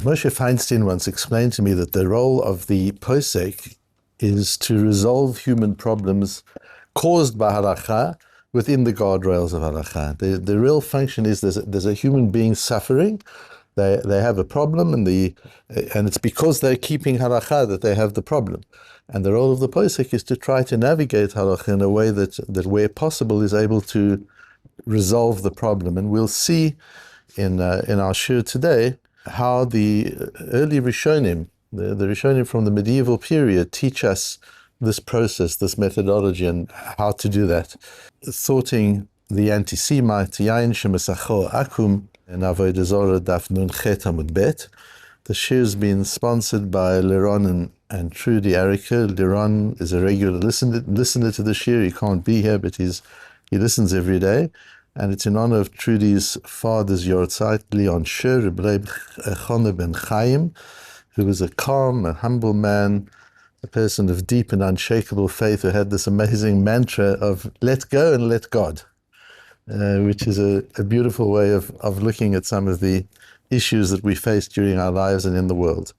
Moshe Feinstein once explained to me that the role of the posek is to resolve human problems caused by Halakha within the guardrails of Halakha. The real function is there's a human being suffering. They have a problem, and it's because they're keeping Halakha that they have the problem. And the role of the posek is to try to navigate Halakha in a way that where possible is able to resolve the problem. And we'll see in our shir today how the early Rishonim, the Rishonim from the medieval period, teach us this process, this methodology, and how to do that. Thwarting the Anti-Semite, שמסכו, עכום, in Avodah Zarah, Daf Yomi Bet. The shir has been sponsored by Liron and Trudy Arica. Liron is a regular listener to the shir. He can't be here, but he listens every day. And it's in honor of Trudy's father's yortzeit, Leon Shur, Rabbi Lapin ben Chaim, who was a calm and humble man, a person of deep and unshakable faith, who had this amazing mantra of let go and let God, which is a beautiful way of looking at some of the issues that we face during our lives and in the world.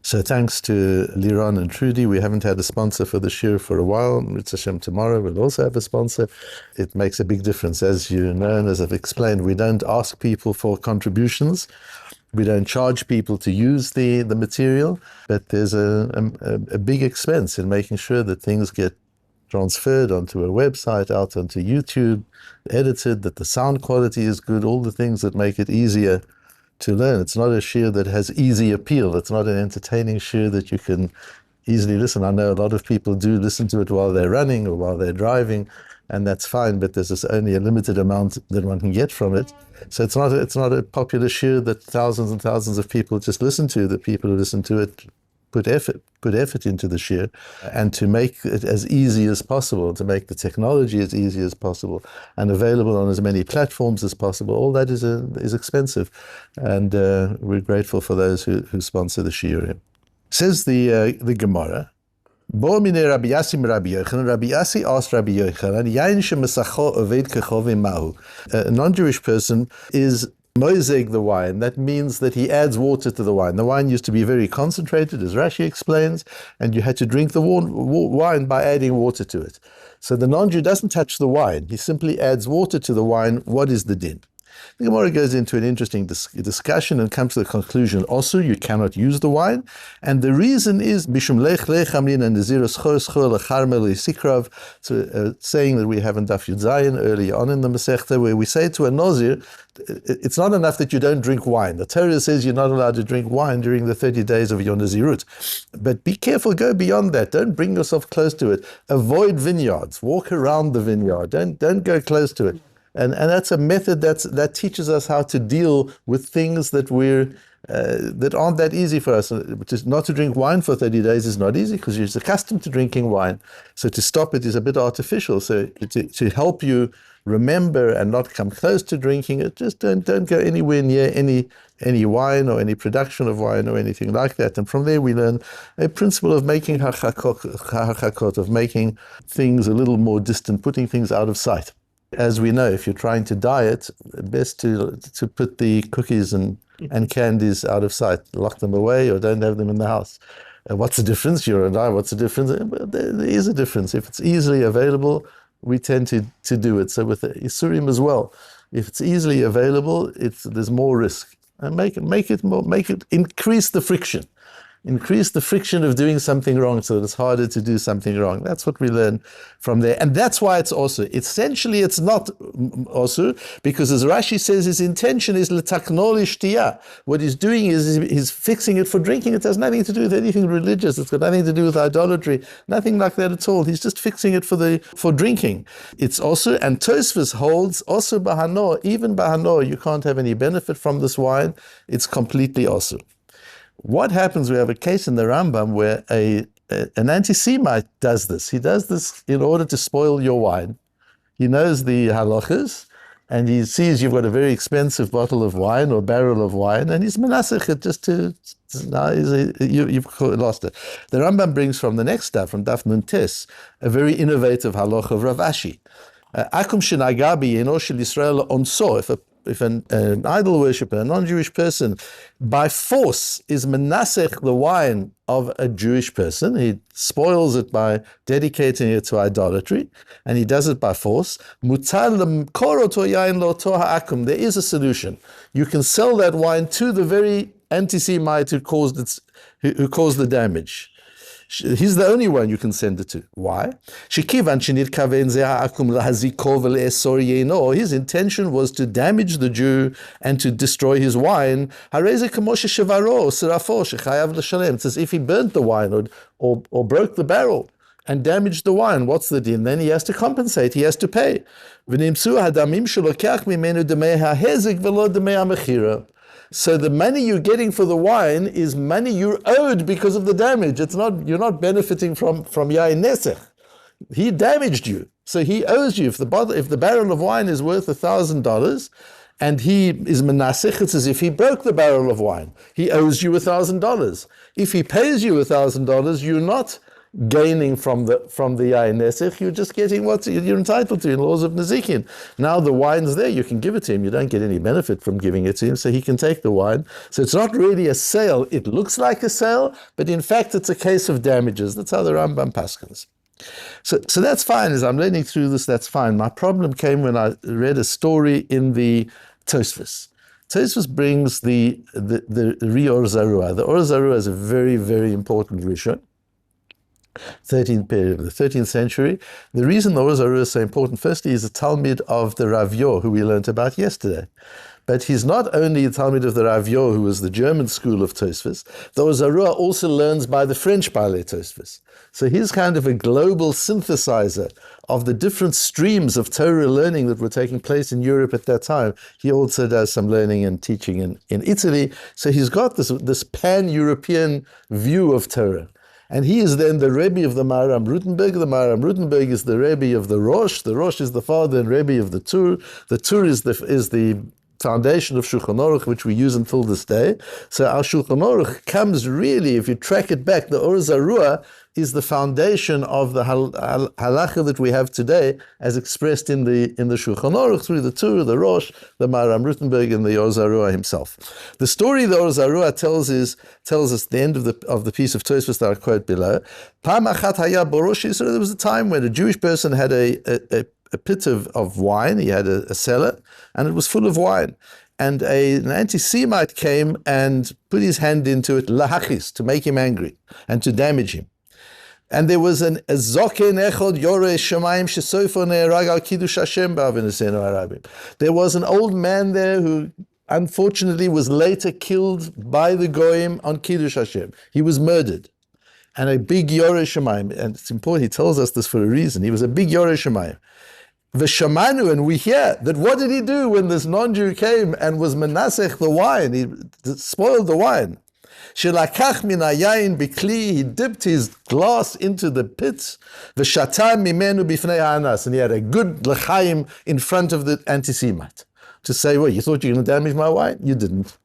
So thanks to Liron and Trudy. We haven't had a sponsor for the shir for a while. Mitzvah Hashem, tomorrow we'll also have a sponsor. It makes a big difference. As you know, and as I've explained, we don't ask people for contributions. We don't charge people to use the material, but there's a big expense in making sure that things get transferred onto a website, out onto YouTube, edited, that the sound quality is good, all the things that make it easier to learn. It's not a shir that has easy appeal. It's not an entertaining shir that you can easily listen. I know a lot of people do listen to it while they're running or while they're driving, and that's fine, but there's only a limited amount that one can get from it. So it's not a popular shir that thousands and thousands of people just listen to. The people who listen to it put effort into the shir, and to make it as easy as possible, to make the technology as easy as possible and available on as many platforms as possible. All that is expensive, and we're grateful for those who sponsor the shir. Says the Gemara, Bo mine Rabbi Yassi Rabbi Yochanan. Rabbi Yassi asked Rabbi Yochanan, Yain shemasachо oved kechove mahu. A non-Jewish person is posek the wine. That means that he adds water to the wine. The wine used to be very concentrated, as Rashi explains, and you had to drink the wine by adding water to it. So the non-Jew doesn't touch the wine. He simply adds water to the wine. What is the din? The Gemara goes into an interesting discussion and comes to the conclusion, also, you cannot use the wine. And the reason is, saying that we have in Daf Yud Zayin early on in the Masechta, where we say to a Nazir, it's not enough that you don't drink wine. The Torah says you're not allowed to drink wine during the 30 days of your Nazirut. But be careful, go beyond that. Don't bring yourself close to it. Avoid vineyards. Walk around the vineyard. Don't go close to it. And that's a method that teaches us how to deal with things that that aren't that easy for us. Which is not to drink wine for 30 days is not easy because you're accustomed to drinking wine. So to stop it is a bit artificial. So to help you remember and not come close to drinking it, just don't go anywhere near any wine or any production of wine or anything like that. And from there we learn a principle of making hachakot, of making things a little more distant, putting things out of sight. As we know, if you're trying to diet, best to put the cookies and candies out of sight, lock them away or don't have them in the house. What's the difference? You're a diet, what's the difference? There is a difference. If it's easily available, we tend to do it. So with the Isurim as well, if it's easily available, there's more risk. And increase the friction. Increase the friction of doing something wrong so that it's harder to do something wrong. That's what we learn from there. And that's why it's also. Essentially, it's not also, because as Rashi says, his intention is l'takno l'shtiyah. What he's doing is he's fixing it for drinking. It has nothing to do with anything religious. It's got nothing to do with idolatry. Nothing like that at all. He's just fixing it for drinking. It's also, and Tosfos holds, also bahano, even bahano, you can't have any benefit from this wine. It's completely also. What happens, we have a case in the Rambam where an anti-Semite does this. He does this in order to spoil your wine. He knows the halachas, and he sees you've got a very expensive bottle of wine or barrel of wine, and he's menasech it just you've lost it. The Rambam brings from the next stuff, from Daf Nuntes, a very innovative halacha of Rav Ashi. Akum shenagabi yeno shel Yisrael onso. an idol worshipper, a non-Jewish person, by force is menasech the wine of a Jewish person, he spoils it by dedicating it to idolatry, and he does it by force, there is a solution. You can sell that wine to the very anti-Semite who caused the damage. He's the only one you can send it to. Why? His intention was to damage the Jew and to destroy his wine. It's as if he burnt the wine or broke the barrel and damaged the wine. What's the deal? Then he has to compensate. He has to pay. So the money you're getting for the wine is money you're owed because of the damage. You're not benefiting from yain nesech. He damaged you, so he owes you. If the barrel of wine is worth $1,000, and he is menasech, it's as if he broke the barrel of wine. He owes you $1,000. If he pays you $1,000, you're not gaining from the yain nesech, you're just getting what you're entitled to in laws of Nezikin. Now the wine's there, you can give it to him. You don't get any benefit from giving it to him, so he can take the wine. So it's not really a sale. It looks like a sale, but in fact it's a case of damages. That's how the Rambam paskins. So that's fine. As I'm learning through this, that's fine. My problem came when I read a story in the Tosfos. Tosfos brings the Or Zarua. The Or Zarua is a very, very important rishon. 13th period of the 13th century. The reason the Or Zarua is so important, firstly, is a Talmud of the Rav Yor, who we learnt about yesterday. But he's not only a Talmud of the Rav Yor, who was the German school of Tosfos. The Or Zarua also learns by the French Balei Tosfos. So he's kind of a global synthesizer of the different streams of Torah learning that were taking place in Europe at that time. He also does some learning and teaching in Italy. So he's got this pan-European view of Torah. And he is then the Rebbe of the Maharam Rutenberg. The Maharam Rutenberg is the Rebbe of the Rosh. The Rosh is the father and Rebbe of the Tur. The Tur is the foundation of Shulchan Aruch, which we use until this day. So our Shulchan Aruch comes really, if you track it back, the Or Zarua is the foundation of the Halakha that we have today, as expressed in the Shulchan Aruch through the Tur, the Rosh, the Maharam Rutenberg, and the Or Zarua himself. The story the Or Zarua tells us at the end of the piece of Tosfos that I quote below. There was a time when a Jewish person had a pit of wine. He had a cellar, and it was full of wine. And an anti-Semite came and put his hand into it, lahachis, to make him angry and to damage him. And there was a zoken echod yoreh shamayim shesofo ne'erag al kiddush Hashem ba'avinasenu harabim. There was an old man there who unfortunately was later killed by the goyim on kiddush Hashem. He was murdered. And a big yoreh shamayim, and it's important, he tells us this for a reason. He was a big yoreh shamayim. V'shamanu, and we hear that what did he do when this non-Jew came and was menasech the wine? He spoiled the wine. Shelakach min hayayin bikli, he dipped his glass into the pit. V'shata mimenu bifnei ha'anas, and he had a good l'chaim in front of the anti-Semite to say, well, you thought you were going to damage my wine? You didn't.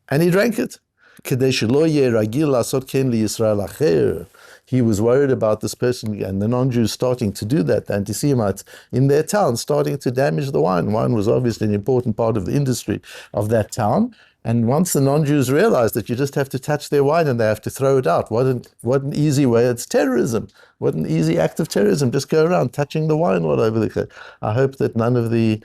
And he drank it. Kedei shelo yeh ragil lasot ken liyisrael acher. He was worried about this person and the non-Jews starting to do that, the anti-Semites in their town, starting to damage the wine. Wine was obviously an important part of the industry of that town. And once the non-Jews realized that you just have to touch their wine and they have to throw it out, what an easy way. It's terrorism. What an easy act of terrorism. Just go around touching the wine all over the place. I hope that none of the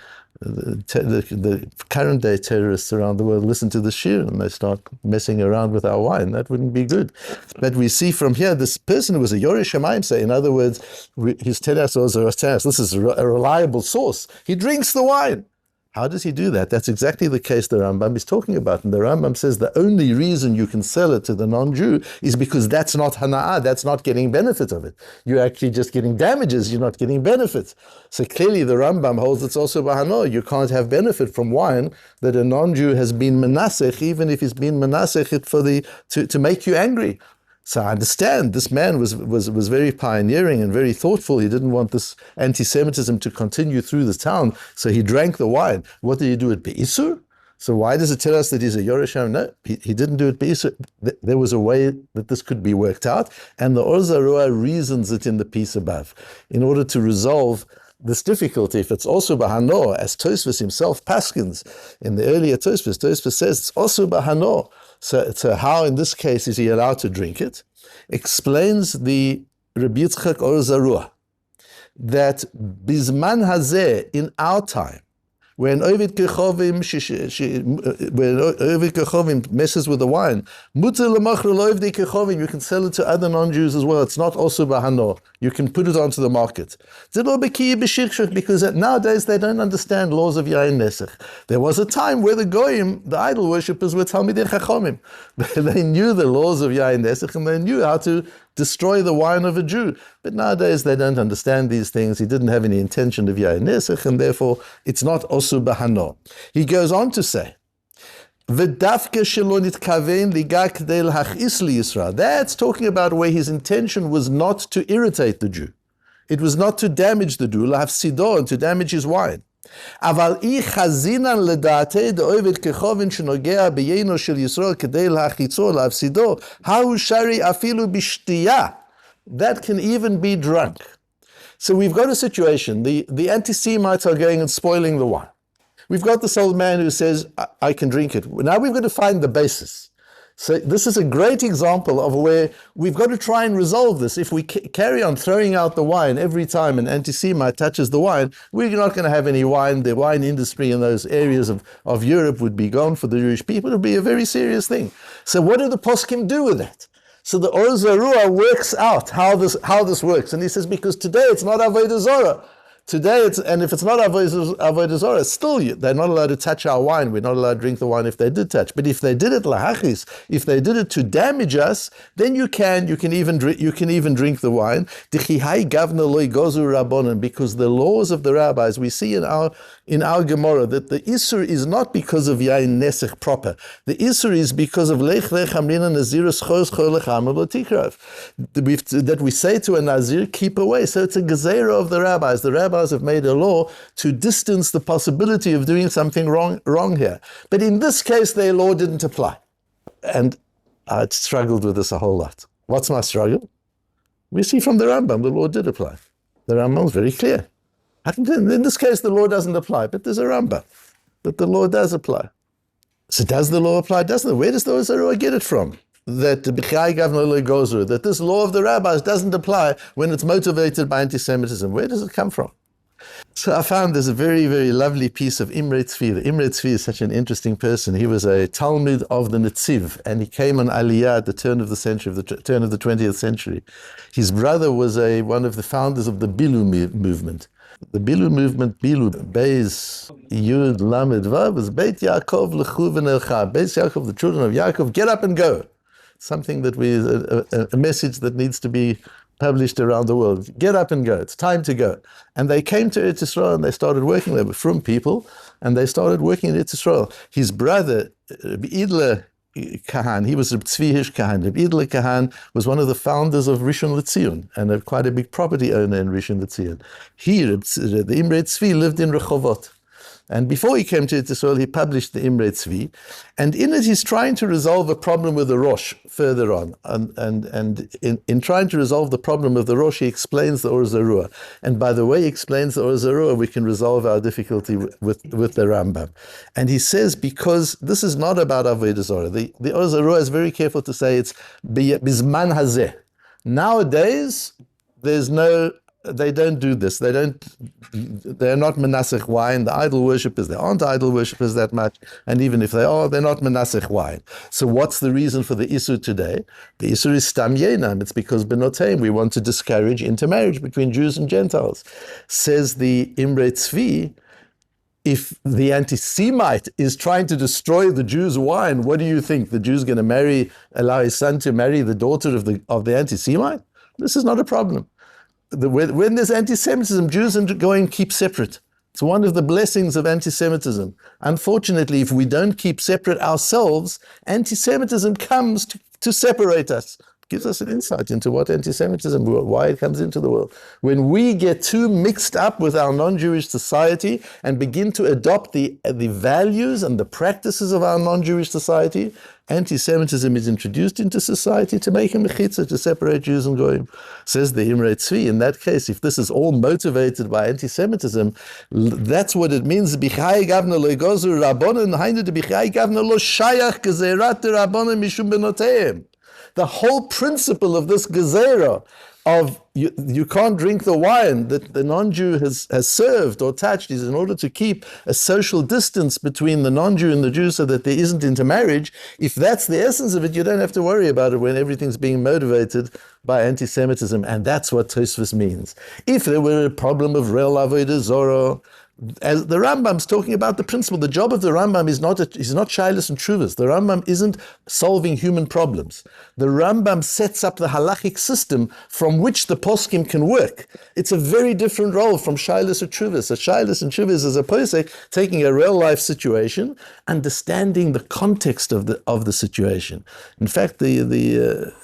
current day terrorists around the world listen to the shir and they start messing around with our wine. That wouldn't be good. But we see from here, this person who was a Yoreh Shamayim, say, in other words, he's telling us, this is a reliable source. He drinks the wine. How does he do that? That's exactly the case the Rambam is talking about. And the Rambam says the only reason you can sell it to the non-Jew is because that's not hana'ah, that's not getting benefit of it. You're actually just getting damages, you're not getting benefit. So clearly the Rambam holds it's also bahano. You can't have benefit from wine that a non-Jew has been menasech, even if he's been menasech to make you angry. So I understand this man was very pioneering and very thoughtful. He didn't want this anti-Semitism to continue through the town, so he drank the wine. What did he do it Be'isur? So why does it tell us that he's a Yoreh Shamayim? No, he didn't do it Be'isur. There was a way that this could be worked out, and the Or Zarua reasons it in the piece above. In order to resolve this difficulty, if it's also bahano, as Tosfos himself paskins in the earlier Tosfos says it's also bahano. So how in this case is he allowed to drink it? Explains the Rabbi Yitzchak Or Zarua that bizman hazeh, in our time, when Ovid Kechovim messes with the wine, you can sell it to other non-Jews as well. It's not also bahano. You can put it onto the market. Because nowadays they don't understand laws of Yain Nesach. There was a time where the Goyim, the idol worshippers, were Talmidei Chachomim. They knew the laws of Yain Nesach and they knew how to destroy the wine of a Jew. But nowadays they don't understand these things. He didn't have any intention of Yain Nesach, and therefore it's not osu bahano. He goes on to say, that's talking about where his intention was not to irritate the Jew. It was not to damage the Jew, and to damage his wine. But that can even be drunk. So we've got a situation, the anti-Semites are going and spoiling the wine. We've got this old man who says, I can drink it. Now we've got to find the basis. So this is a great example of where we've got to try and resolve this. If we carry on throwing out the wine every time an anti-Semite touches the wine, we're not going to have any wine. The wine industry in those areas of Europe would be gone for the Jewish people. It would be a very serious thing. So what do the Poskim do with that? So the Or Zarua works out how this works. And he says, because today it's not Avodah Zarah. Today, and if it's not Avodah Zarah, still they're not allowed to touch our wine. We're not allowed to drink the wine if they did touch. But if they did it lahachis, if they did it to damage us, then you can even drink the wine. Because the laws of the rabbis, we see in our Gemara that the Isur is not because of Yain Nesach proper. The Isur is because of Lech Lech Amrina Nazirus Chos Cholech Amar Lo Tikrav. That we say to a Nazir, keep away. So it's a gezerah of the rabbis. The rabbis have made a law to distance the possibility of doing something wrong here. But in this case, their law didn't apply. And I struggled with this a whole lot. What's my struggle? We see from the Rambam, the law did apply. The Rambam's very clear. In this case, the law doesn't apply, but there's a Rambam that the law does apply. So does the law apply? Doesn't it? Where does the Or Zarua get it from? That this law of the rabbis doesn't apply when it's motivated by anti-Semitism. Where does it come from? So I found there's a very, very lovely piece of Imre Tzvi. Imre Tzvi is such an interesting person. He was a Talmud of the Netziv, and he came on Aliyah at the turn of the 20th century. His brother was one of the founders of the Bilu movement. The Bilu movement, Bilu, Beis, Yud, Lamed, Vav, was Beit Yaakov, Lechu v'Nelcha. Beis Yaakov, the children of Yaakov, get up and go. Something that a message that needs to be published around the world. Get up and go. It's time to go. And they came to Eretz Yisrael and they started working. They were from people, and they started working in Eretz Yisrael. His brother, Rabbi Idle Kahan, he was Rabbi Tzvi Hirsch Kahan. Rabbi Idle Kahan was one of the founders of Rishon LeZion and quite a big property owner in Rishon LeZion. The Imre Tzvi lived in Rehovot. And before he came to Israel, he published the Imre Tzvi, and in it he's trying to resolve a problem with the Rosh further on. And in trying to resolve the problem of the Rosh, he explains the Or Zarua. And by the way he explains the Or Zarua, we can resolve our difficulty with the Rambam. And he says, because this is not about Avodah Zarah. The Or Zarua is very careful to say it's bizman hazeh. Nowadays, they don't do this. They're not menasech wine. The idol worshippers, there aren't idol worshippers that much. And even if they are, they're not menasech wine. So what's the reason for the Isur today? The Isur is stam yenam. It's because benoteim, we want to discourage intermarriage between Jews and Gentiles. Says the Imre Tzvi, if the anti-Semite is trying to destroy the Jew's wine, what do you think? The Jew's going to allow his son to marry the daughter of the anti-Semite? This is not a problem. When there's anti-Semitism, Jews go and keep separate. It's one of the blessings of anti-Semitism. Unfortunately, if we don't keep separate ourselves, anti-Semitism comes to separate us. gives us an insight into what anti-Semitism, why it comes into the world. When we get too mixed up with our non-Jewish society and begin to adopt the values and the practices of our non-Jewish society, anti-Semitism is introduced into society to make a mechitza, to separate Jews and Goyim. Says the Imre Tzvi, in that case, if this is all motivated by anti-Semitism, that's what it means. Bichai gavna lo igozu rabbonon, hainu de bichai gavna lo shayach gezerat de rabbonon mishum benoteim. The whole principle of this gezerah of you can't drink the wine that the non-Jew has served or touched is in order to keep a social distance between the non-Jew and the Jew so that there isn't intermarriage. If that's the essence of it, you don't have to worry about it when everything's being motivated by anti-Semitism, and that's what Tosfos means. If there were a problem of real Avodah Zarah, as the Rambam's talking about the principle, the job of the Rambam is not shaylos and truvas. The Rambam isn't solving human problems. The Rambam sets up the halachic system from which the poskim can work. It's a very different role from shaylos or truvas. A shaylos and truvas is a posek taking a real life situation, understanding the context of the situation. In fact, the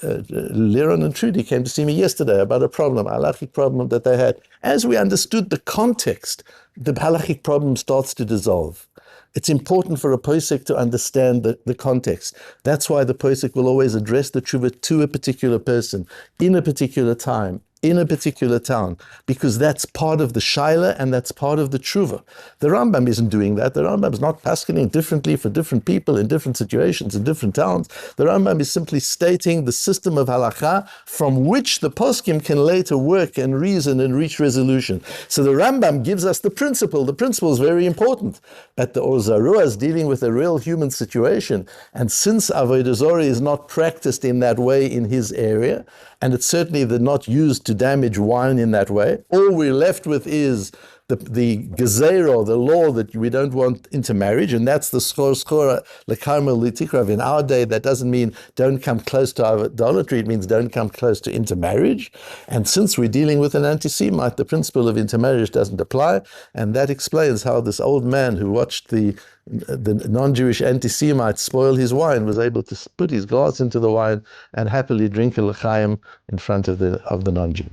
Liron and Trudy came to see me yesterday about a problem, a halachic problem that they had. As we understood the context, the halachic problem starts to dissolve. It's important for a posek to understand the context. That's why the posek will always address the tshuva to a particular person, in a particular time, in a particular town, because that's part of the shaila and that's part of the tshuva. The Rambam isn't doing that. The Rambam is not paskening differently for different people in different situations in different towns. The Rambam is simply stating the system of halakha from which the poskim can later work and reason and reach resolution. So the Rambam gives us the principle. The principle is very important. But the Or Zarua is dealing with a real human situation, and since Avodah Zarah is not practiced in that way in his area, and it's certainly not used to damage wine in that way, all we're left with is the gezerah, the law that we don't want intermarriage, and that's the skora lekarma litikrav. In our day, that doesn't mean don't come close to idolatry, it means don't come close to intermarriage. And since we're dealing with an anti-Semite, the principle of intermarriage doesn't apply, and that explains how this old man who watched the non-Jewish anti-Semite spoil his wine was able to put his glass into the wine and happily drink a l'chaim in front of the non-Jew.